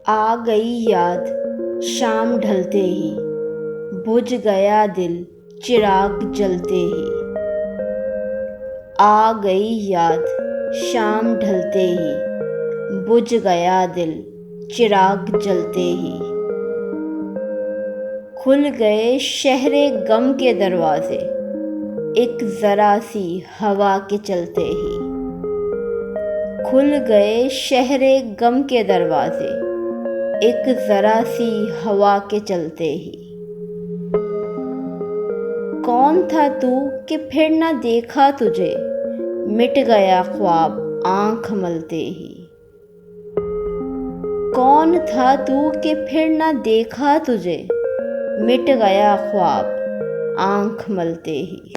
आ गई याद शाम ढलते ही, बुझ गया दिल चिराग जलते ही। आ गई याद शाम ढलते ही, बुझ गया दिल चिराग जलते ही। खुल गए शहरे गम के दरवाजे, एक ज़रा सी हवा के चलते ही। खुल गए शहरे गम के दरवाजे, एक ज़रा सी हवा के चलते ही। कौन था तू कि फिर न देखा तुझे, मिट गया ख्वाब आँख मलते ही। कौन था तू कि फिर न देखा तुझे, मिट गया ख्वाब आँख मलते ही।